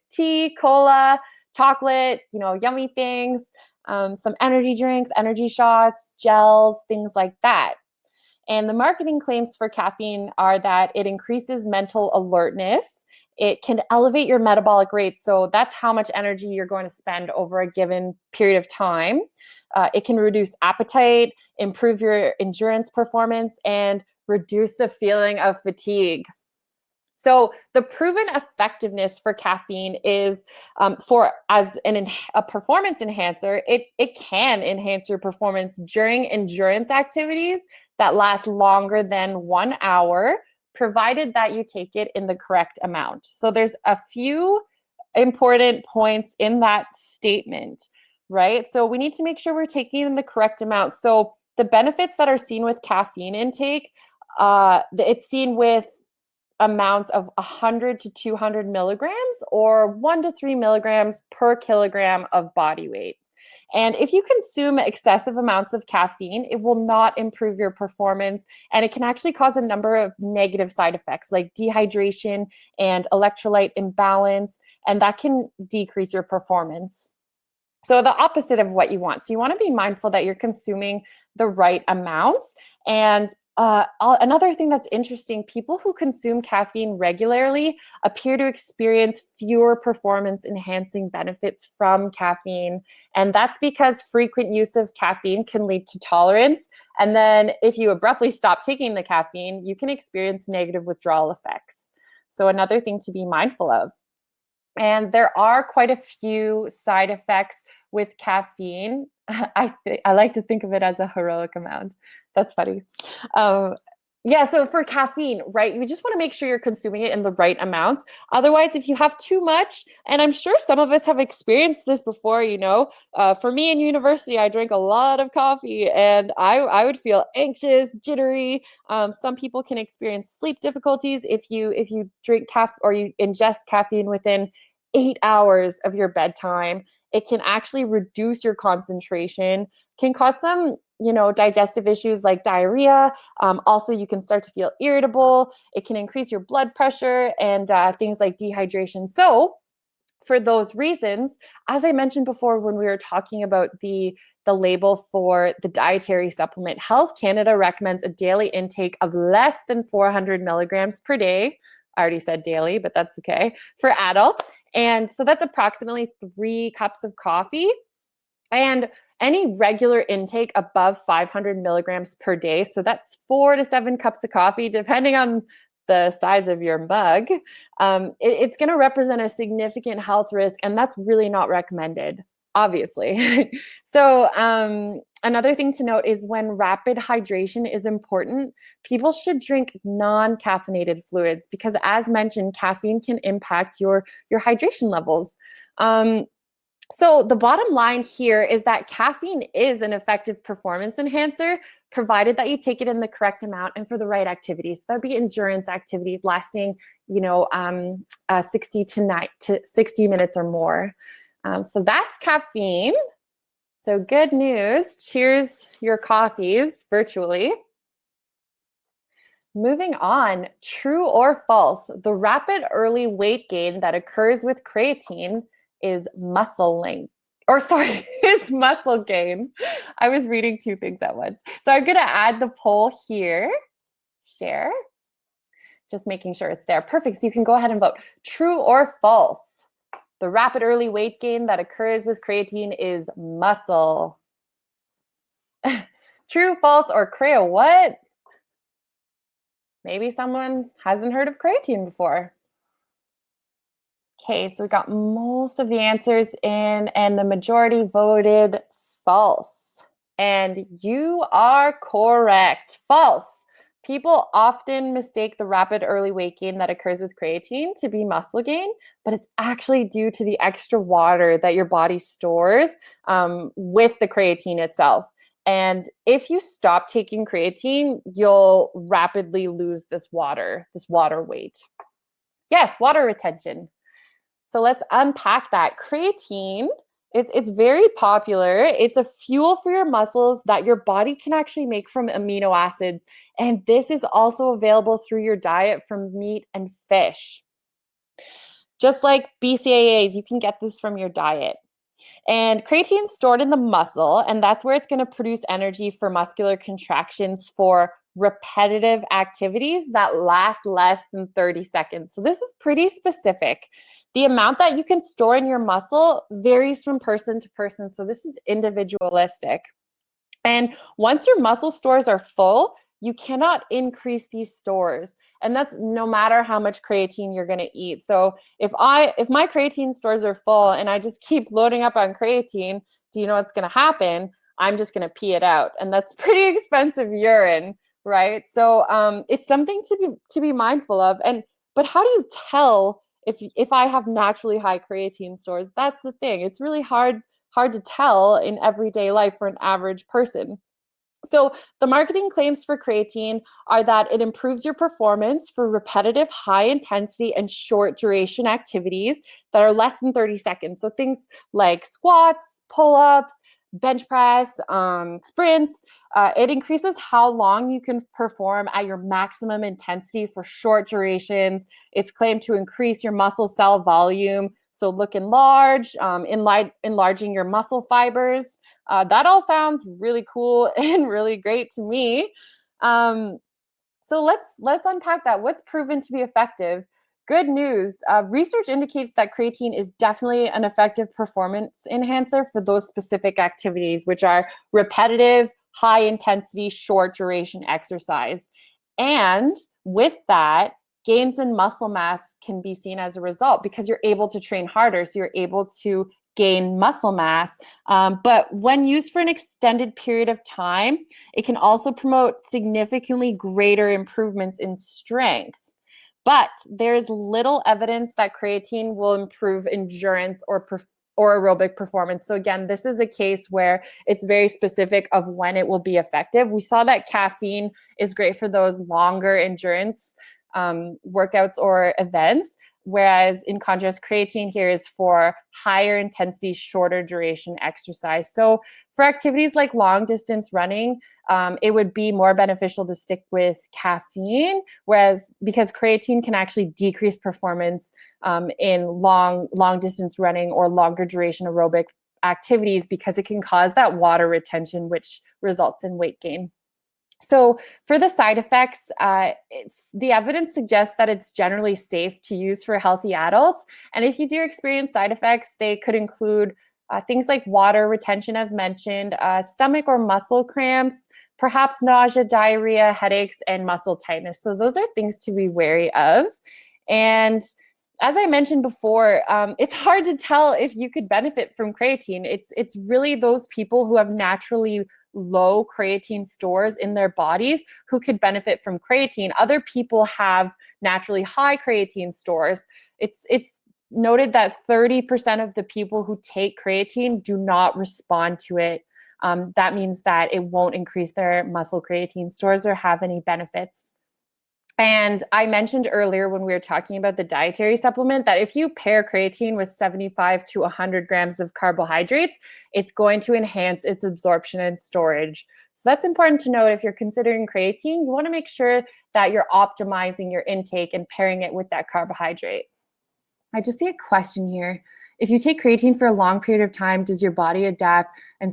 tea, cola, chocolate, yummy things, some energy drinks, energy shots, gels, things like that. And the marketing claims for caffeine are that it increases mental alertness. It can elevate your metabolic rate. So that's how much energy you're going to spend over a given period of time. It can reduce appetite, improve your endurance performance, and reduce the feeling of fatigue. So the proven effectiveness for caffeine is as a performance enhancer, it can enhance your performance during endurance activities that last longer than 1 hour, provided that you take it in the correct amount. So there's a few important points in that statement, right? So we need to make sure we're taking in the correct amount. So the benefits that are seen with caffeine intake, it's seen with amounts of 100 to 200 milligrams or 1 to 3 milligrams per kilogram of body weight. And if you consume excessive amounts of caffeine, it will not improve your performance, and it can actually cause a number of negative side effects like dehydration and electrolyte imbalance, and that can decrease your performance. So the opposite of what you want. So you want to be mindful that you're consuming the right amounts. And another thing that's interesting, people who consume caffeine regularly appear to experience fewer performance enhancing benefits from caffeine. And that's because frequent use of caffeine can lead to tolerance. And then if you abruptly stop taking the caffeine, you can experience negative withdrawal effects. So another thing to be mindful of. And there are quite a few side effects with caffeine. I like to think of it as a heroic amount. That's funny. So for caffeine, right, you just want to make sure you're consuming it in the right amounts. Otherwise, if you have too much, and I'm sure some of us have experienced this before, for me in university, I drank a lot of coffee and I would feel anxious, jittery. Some people can experience sleep difficulties if you drink or you ingest caffeine within 8 hours of your bedtime. It can actually reduce your concentration, can cause some digestive issues like diarrhea. Also, you can start to feel irritable. It can increase your blood pressure and things like dehydration. So for those reasons, as I mentioned before, when we were talking about the label for the dietary supplement, Health Canada recommends a daily intake of less than 400 milligrams per day. I already said daily, but that's okay, for adults. And so that's approximately 3 cups of coffee. And any regular intake above 500 milligrams per day, so that's 4 to 7 cups of coffee, depending on the size of your mug, it's going to represent a significant health risk, and that's really not recommended, obviously. So another thing to note is when rapid hydration is important, people should drink non-caffeinated fluids because, as mentioned, caffeine can impact your hydration levels. So the bottom line here is that caffeine is an effective performance enhancer, provided that you take it in the correct amount and for the right activities. That would be endurance activities lasting, 60 to 60 minutes or more. So that's caffeine. So good news. Cheers your coffees virtually. Moving on, true or false? The rapid early weight gain that occurs with creatine is it's muscle gain. I was reading 2 things at once. So I'm going to add the poll here. Share. Just making sure it's there. Perfect. So you can go ahead and vote. True or false? The rapid early weight gain that occurs with creatine is muscle. True, false, or Crea what? Maybe someone hasn't heard of creatine before. Okay, so we got most of the answers in, and the majority voted false. And you are correct. False. People often mistake the rapid early weight gain that occurs with creatine to be muscle gain, but it's actually due to the extra water that your body stores with the creatine itself. And if you stop taking creatine, you'll rapidly lose this water weight. Yes, water retention. So let's unpack that. Creatine, it's very popular. It's a fuel for your muscles that your body can actually make from amino acids. And this is also available through your diet from meat and fish. Just like BCAAs, you can get this from your diet. And creatine is stored in the muscle, and that's where it's going to produce energy for muscular contractions for repetitive activities that last less than 30 seconds. So this is pretty specific. The amount that you can store in your muscle varies from person to person. So this is individualistic. And once your muscle stores are full, you cannot increase these stores. And that's no matter how much creatine you're going to eat. So if my creatine stores are full and I just keep loading up on creatine, do you know what's going to happen? I'm just going to pee it out. And that's pretty expensive urine, right? So it's something to be mindful of. But how do you tell if I have naturally high creatine stores? That's the thing. It's really hard to tell in everyday life for an average person. So the marketing claims for creatine are that it improves your performance for repetitive, high intensity and short duration activities that are less than 30 seconds. So things like squats, pull-ups, bench press, sprints. It increases how long you can perform at your maximum intensity for short durations. It's claimed to increase your muscle cell volume, so looking large, enlarging your muscle fibers. That all sounds really cool and really great to me. So let's unpack that. What's proven to be effective? Good news. Research indicates that creatine is definitely an effective performance enhancer for those specific activities, which are repetitive, high intensity, short duration exercise. And with that, gains in muscle mass can be seen as a result because you're able to train harder. So you're able to gain muscle mass. But when used for an extended period of time, it can also promote significantly greater improvements in strength. But there's little evidence that creatine will improve endurance or aerobic performance. So again, this is a case where it's very specific of when it will be effective. We saw that caffeine is great for those longer endurance workouts or events, whereas in contrast, creatine here is for higher intensity, shorter duration exercise. So for activities like long distance running, it would be more beneficial to stick with caffeine, because creatine can actually decrease performance in long distance running or longer duration aerobic activities because it can cause that water retention, which results in weight gain. So for the side effects, the evidence suggests that it's generally safe to use for healthy adults. And if you do experience side effects, they could include things like water retention, as mentioned, stomach or muscle cramps, perhaps nausea, diarrhea, headaches, and muscle tightness. So those are things to be wary of. And as I mentioned before, it's hard to tell if you could benefit from creatine. It's really those people who have naturally low creatine stores in their bodies who could benefit from creatine. Other people have naturally high creatine stores. It's noted that 30% of the people who take creatine do not respond to it. That means that it won't increase their muscle creatine stores or have any benefits. And I mentioned earlier when we were talking about the dietary supplement that if you pair creatine with 75 to 100 grams of carbohydrates, it's going to enhance its absorption and storage. So that's important to note. If you're considering creatine, you want to make sure that you're optimizing your intake and pairing it with that carbohydrate. I just see a question here. If you take creatine for a long period of time, does your body adapt and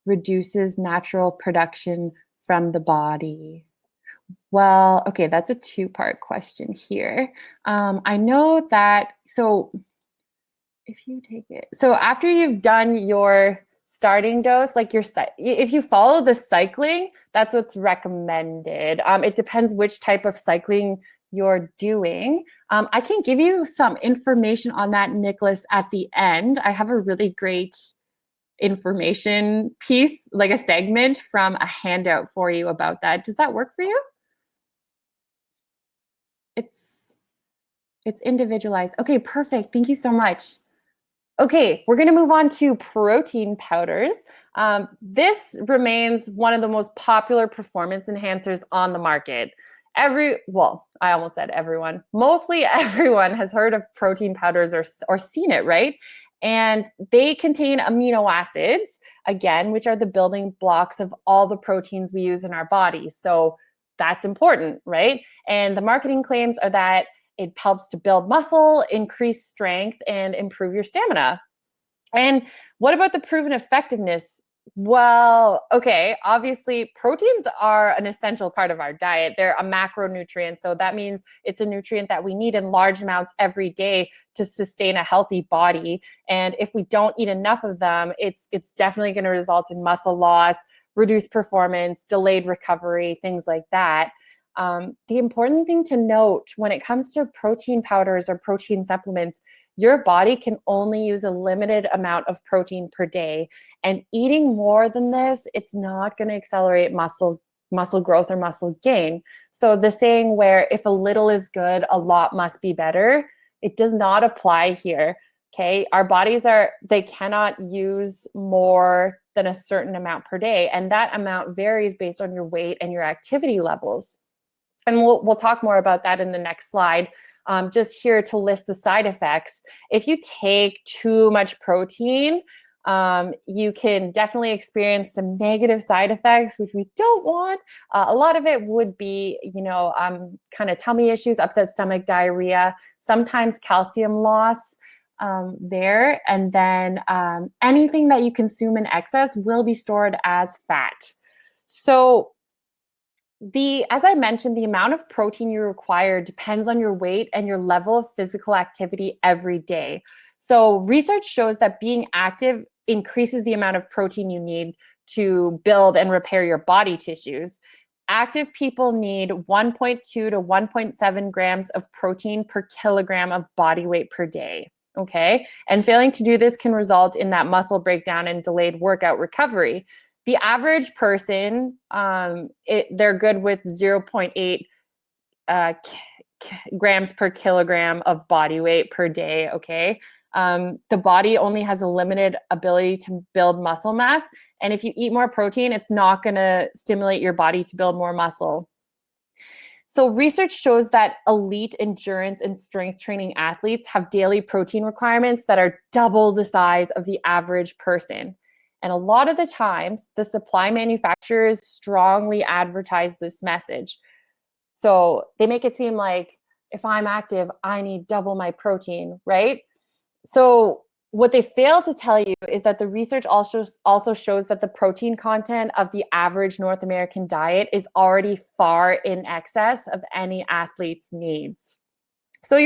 reduces natural production from the body? Well, okay, that's a two-part question here. I know that, so if you take it, so after you've done your starting dose, like if you follow the cycling, that's what's recommended. It depends which type of cycling you're doing. I can give you some information on that, Nicholas, at the end. I have a really great information piece, like a segment from a handout for you about that. Does that work for you? It's individualized. Okay, perfect. Thank you so much. Okay, we're going to move on to protein powders. This remains one of the most popular performance enhancers on the market. I almost said everyone. Mostly everyone has heard of protein powders or seen it, right? And they contain amino acids, again, which are the building blocks of all the proteins we use in our bodies. So that's important, right? And the marketing claims are that it helps to build muscle, increase strength, and improve your stamina. And what about the proven effectiveness? Well, okay, obviously proteins are an essential part of our diet. They're a macronutrient, so that means it's a nutrient that we need in large amounts every day to sustain a healthy body. And if we don't eat enough of them, it's definitely going to result in muscle loss, reduced performance, delayed recovery, things like that. The important thing to note when it comes to protein powders or protein supplements, your body can only use a limited amount of protein per day. And eating more than this, it's not going to accelerate muscle growth or muscle gain. So the saying where if a little is good, a lot must be better, it does not apply here. Okay, our bodies they cannot use more than a certain amount per day, and that amount varies based on your weight and your activity levels. And we'll talk more about that in the next slide. Just here to list the side effects. If you take too much protein, you can definitely experience some negative side effects, which we don't want. A lot of it would be, kind of tummy issues, upset stomach, diarrhea, sometimes calcium loss there. And then anything that you consume in excess will be stored as fat. So as I mentioned, the amount of protein you require depends on your weight and your level of physical activity every day. So research shows that being active increases the amount of protein you need to build and repair your body tissues. Active people need 1.2 to 1.7 grams of protein per kilogram of body weight per day. Okay. And failing to do this can result in that muscle breakdown and delayed workout recovery. The average person, they're good with 0.8 grams per kilogram of body weight per day, okay? The body only has a limited ability to build muscle mass, and if you eat more protein, it's not going to stimulate your body to build more muscle. So research shows that elite endurance and strength training athletes have daily protein requirements that are double the size of the average person. And a lot of the times, the supply manufacturers strongly advertise this message. So they make it seem like if I'm active, I need double my protein, right? So what they fail to tell you is that the research also shows that the protein content of the average North American diet is already far in excess of any athlete's needs. So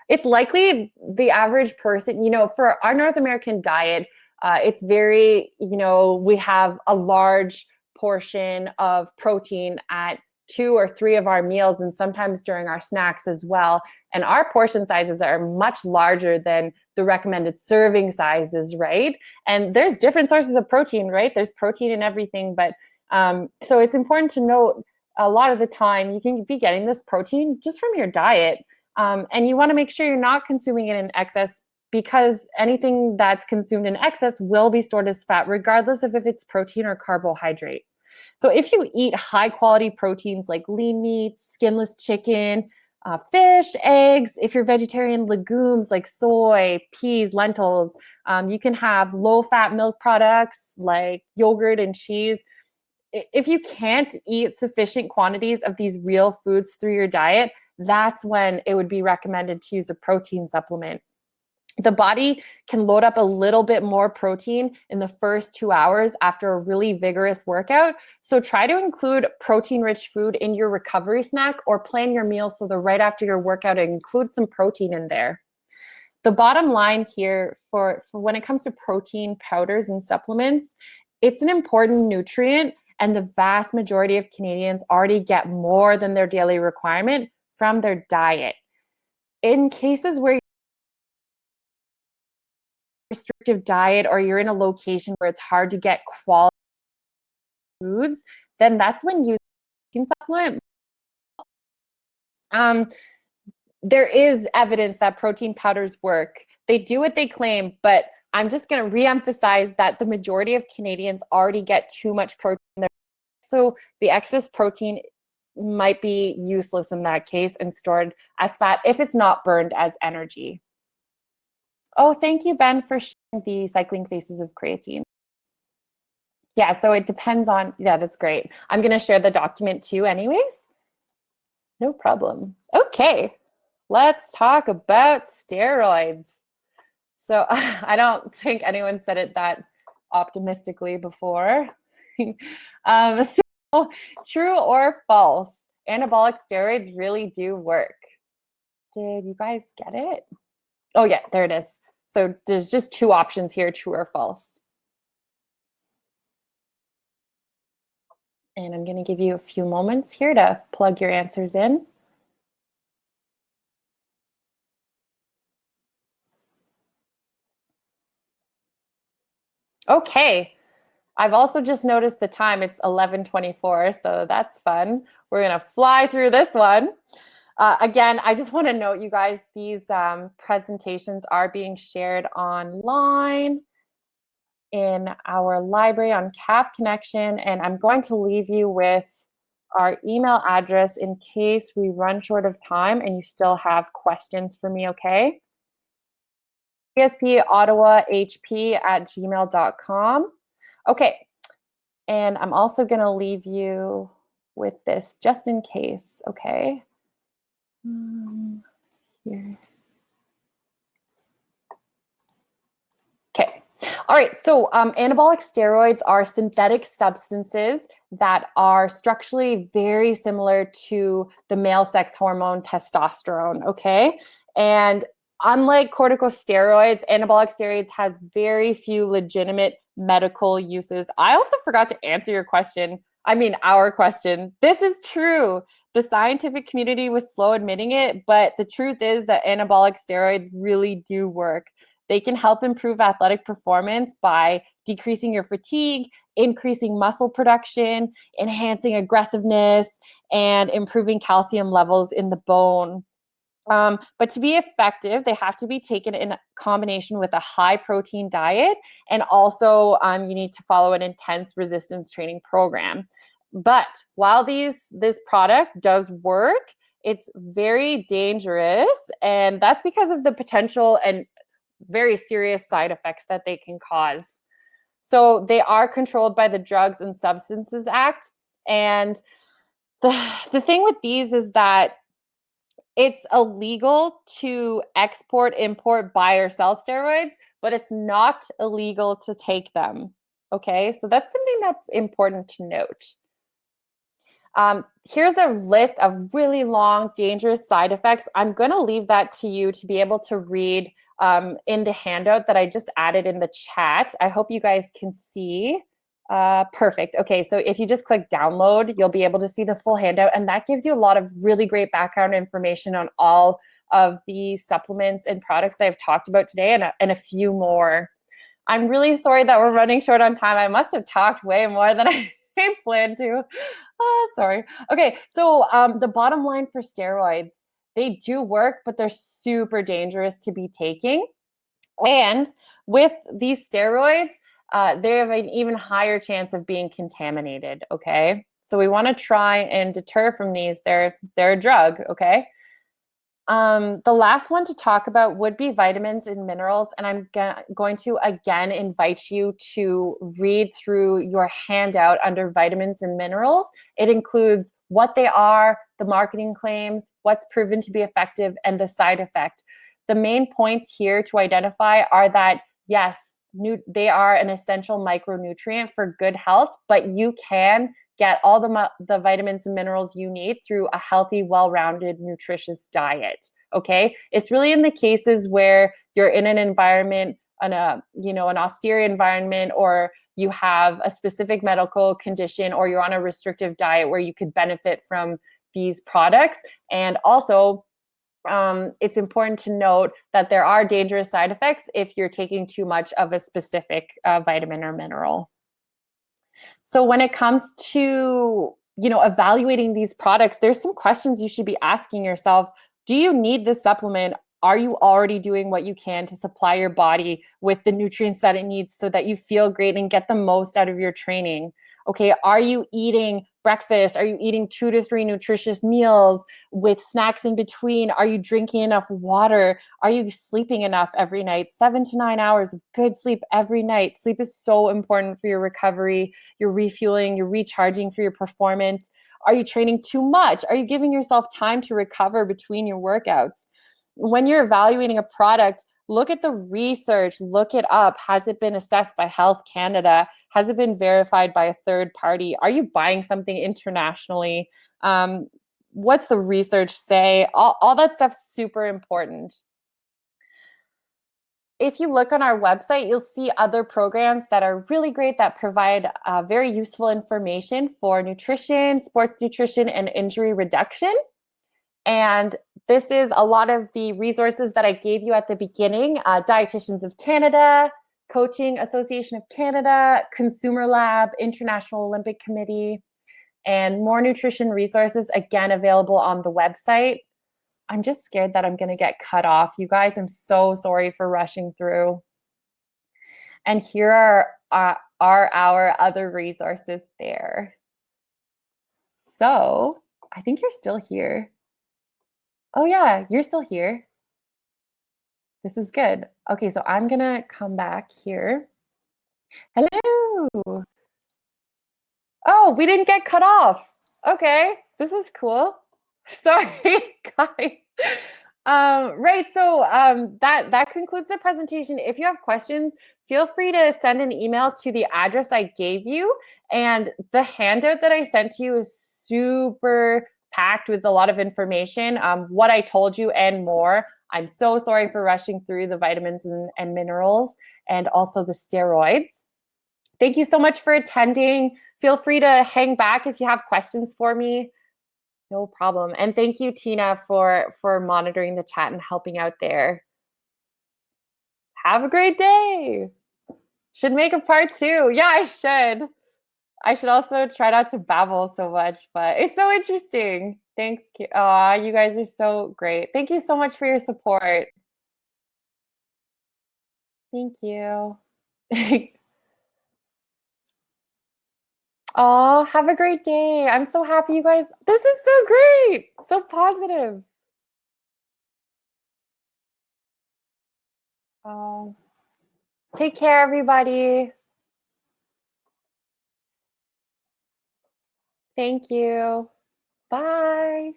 it's likely the average person, for our North American diet, it's very, we have a large portion of protein at 2 or 3 of our meals and sometimes during our snacks as well. And our portion sizes are much larger than the recommended serving sizes, right? And there's different sources of protein, right? There's protein in everything. But so it's important to note a lot of the time you can be getting this protein just from your diet. And you want to make sure you're not consuming it in excess, because anything that's consumed in excess will be stored as fat, regardless of if it's protein or carbohydrate. So if you eat high quality proteins like lean meats, skinless chicken, fish, eggs, if you're vegetarian, legumes like soy, peas, lentils, you can have low fat milk products like yogurt and cheese. If you can't eat sufficient quantities of these real foods through your diet, that's when it would be recommended to use a protein supplement. The body can load up a little bit more protein in the first 2 hours after a really vigorous workout. So try to include protein-rich food in your recovery snack, or plan your meal so that right after your workout, include some protein in there. The bottom line here for when it comes to protein powders and supplements, it's an important nutrient, and the vast majority of Canadians already get more than their daily requirement from their diet. In cases where restrictive diet, or you're in a location where it's hard to get quality foods, then that's when you can supplement. There is evidence that protein powders work. They do what they claim, but I'm just going to re-emphasize that the majority of Canadians already get too much protein there. So the excess protein might be useless in that case and stored as fat if it's not burned as energy. Oh, thank you, Ben, for sharing the cycling faces of creatine. Yeah, so it depends on, yeah, that's great. I'm going to share the document too anyways. No problem. Okay, let's talk about steroids. So I don't think anyone said it that optimistically before. So true or false, anabolic steroids really do work. Did you guys get it? Oh yeah, there it is. So there's just 2 options here, true or false. And I'm going to give you a few moments here to plug your answers in. Okay, I've also just noticed the time. It's 11:24, so that's fun. We're going to fly through this one. Again, I just want to note, you guys, these presentations are being shared online in our library on Calf Connection, and I'm going to leave you with our email address in case we run short of time and you still have questions for me, okay? cspottawahp@gmail.com. Okay, and I'm also going to leave you with this just in case, okay? Here. Okay. All right. So anabolic steroids are synthetic substances that are structurally very similar to the male sex hormone testosterone. Okay. And unlike corticosteroids, anabolic steroids has very few legitimate medical uses. I also forgot to answer your question. I mean, our question. This is true. The scientific community was slow admitting it, but the truth is that anabolic steroids really do work. They can help improve athletic performance by decreasing your fatigue, increasing muscle production, enhancing aggressiveness, and improving calcium levels in the bone. But to be effective, they have to be taken in combination with a high protein diet, and also you need to follow an intense resistance training program. But while this product does work, it's very dangerous, and that's because of the potential and very serious side effects that they can cause. So they are controlled by the Drugs and Substances Act. And the thing with these is that it's illegal to export, import, buy, or sell steroids, but it's not illegal to take them. Okay, so that's something that's important to note. Here's a list of really long, dangerous side effects. I'm going to leave that to you to be able to read in the handout that I just added in the chat. I hope you guys can see. Perfect. Okay, so if you just click download, you'll be able to see the full handout, and that gives you a lot of really great background information on all of the supplements and products that I've talked about today, and a few more. I'm really sorry that we're running short on time. I must have talked way more than I planned to. Oh, sorry. Okay, so the bottom line for steroids, they do work, but they're super dangerous to be taking. And with these steroids, they have an even higher chance of being contaminated, okay? So we want to try and deter from these. They're a drug, okay? The last one to talk about would be vitamins and minerals, and I'm going to again invite you to read through your handout under vitamins and minerals. It includes what they are, the marketing claims, what's proven to be effective, and the side effect. The main points here to identify are that, yes, they are an essential micronutrient for good health, but you can get all the vitamins and minerals you need through a healthy, well-rounded, nutritious diet. Okay, it's really in the cases where you're in an environment, an austere environment, or you have a specific medical condition, or you're on a restrictive diet where you could benefit from these products. And also, it's important to note that there are dangerous side effects if you're taking too much of a specific vitamin or mineral. So when it comes to, evaluating these products, there's some questions you should be asking yourself. Do you need this supplement? Are you already doing what you can to supply your body with the nutrients that it needs so that you feel great and get the most out of your training? Okay, are you eating breakfast? Are you eating 2 to 3 nutritious meals with snacks in between? Are you drinking enough water? Are you sleeping enough every night? 7 to 9 hours of good sleep every night. Sleep is so important for your recovery, your refueling, your recharging for your performance. Are you training too much? Are you giving yourself time to recover between your workouts? When you're evaluating a product, look at the research, look it up. Has it been assessed by Health Canada? Has it been verified by a third party? Are you buying something internationally? What's the research say? All that stuff's super important. if you look on our website, you'll see other programs that are really great that provide very useful information for nutrition, sports nutrition, and injury reduction. And this is a lot of the resources that I gave you at the beginning: Dietitians of Canada, Coaching Association of Canada, Consumer Lab, International Olympic Committee, and more nutrition resources, again, available on the website. I'm just scared that I'm going to get cut off. You guys, I'm so sorry for rushing through. And here are our other resources there. So I think you're still here. Oh yeah, you're still here. This is good. Okay, so I'm going to come back here. Hello. Oh, we didn't get cut off. Okay, this is cool. Sorry, guys. Right, so that concludes the presentation. If you have questions, feel free to send an email to the address I gave you. And the handout that I sent to you is super packed with a lot of information, what I told you and more. I'm so sorry for rushing through the vitamins and minerals and also the steroids. Thank you so much for attending. Feel free to hang back if you have questions for me. No problem. And thank you, Tina, for monitoring the chat and helping out there. Have a great day. Should make a part 2. Yeah, I should. I should also try not to babble so much, but it's so interesting. Thanks. Aw, you guys are so great. Thank you so much for your support. Thank you. Oh, have a great day. I'm so happy you guys. This is so great. So positive. Oh, take care, everybody. Thank you. Bye.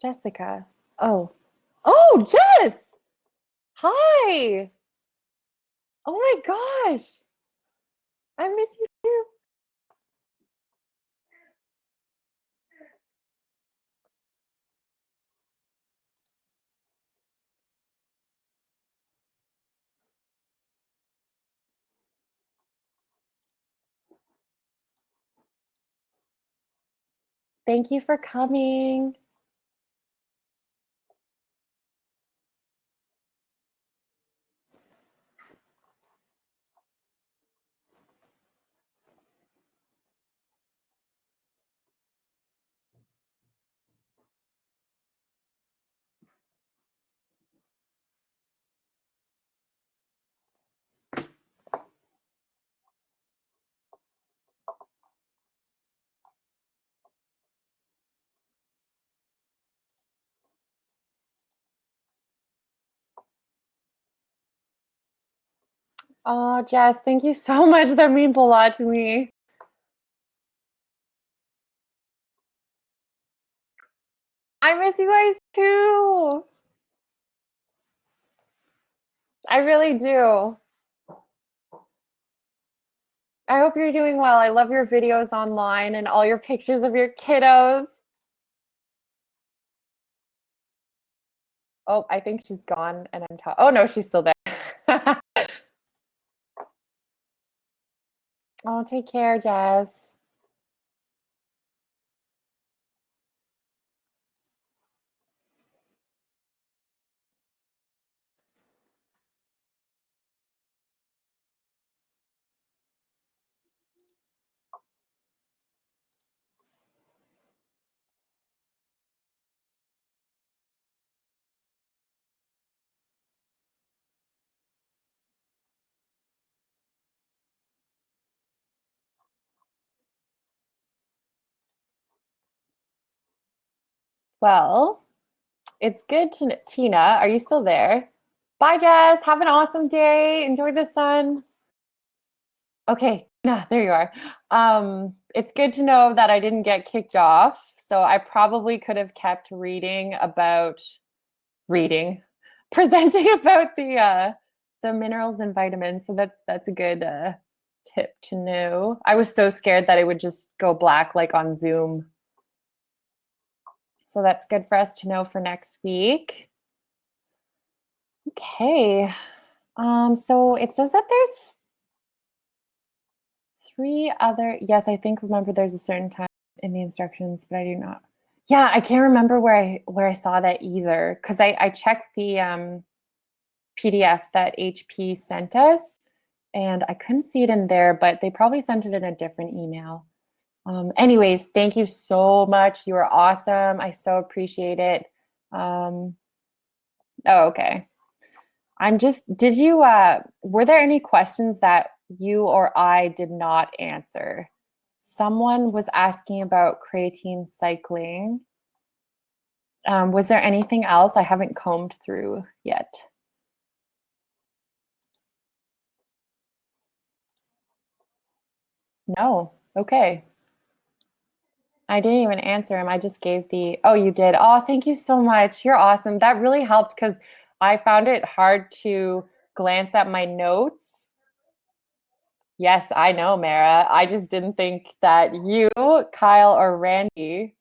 Jessica. Oh. Oh, Jess. Hi. Oh my gosh. I miss you too. Thank you for coming. Oh, Jess, thank you so much. That means a lot to me. I miss you guys too. I really do. I hope you're doing well. I love your videos online and all your pictures of your kiddos. Oh, I think she's gone and I'm talking. Oh no, she's still there. Oh, take care, Jess. Well, it's good to Tina. Are you still there? Bye, Jess. Have an awesome day. Enjoy the sun. Okay, no, there you are. It's good to know that I didn't get kicked off. So I probably could have kept presenting about the minerals and vitamins. So that's a good tip to know. I was so scared that it would just go black like on Zoom. So that's good for us to know for next week. Okay. So it says that there's 3 other, yes, I think remember there's a certain time in the instructions, but I do not. Yeah, I can't remember where I saw that either, because I checked the PDF that HP sent us and I couldn't see it in there, but they probably sent it in a different email. Anyways, thank you so much. You are awesome. I so appreciate it. Oh, okay. Did you, were there any questions that you or I did not answer? Someone was asking about creatine cycling. Was there anything else I haven't combed through yet? No. Okay. I didn't even answer him. I just gave oh, you did. Oh, thank you so much. You're awesome. That really helped because I found it hard to glance at my notes. Yes, I know, Mara. I just didn't think that you, Kyle, or Randy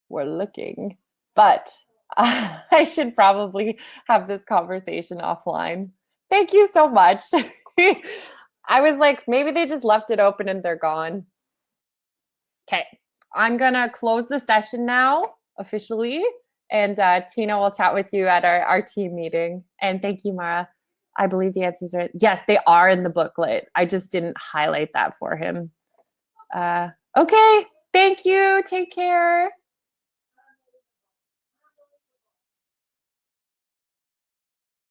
were looking. But I should probably have this conversation offline. Thank you so much. I was like, maybe they just left it open and they're gone. Okay, I'm going to close the session now officially. And Tina will chat with you at our team meeting. And thank you, Mara. I believe the answers are, yes, they are in the booklet. I just didn't highlight that for him. Okay, thank you. Take care.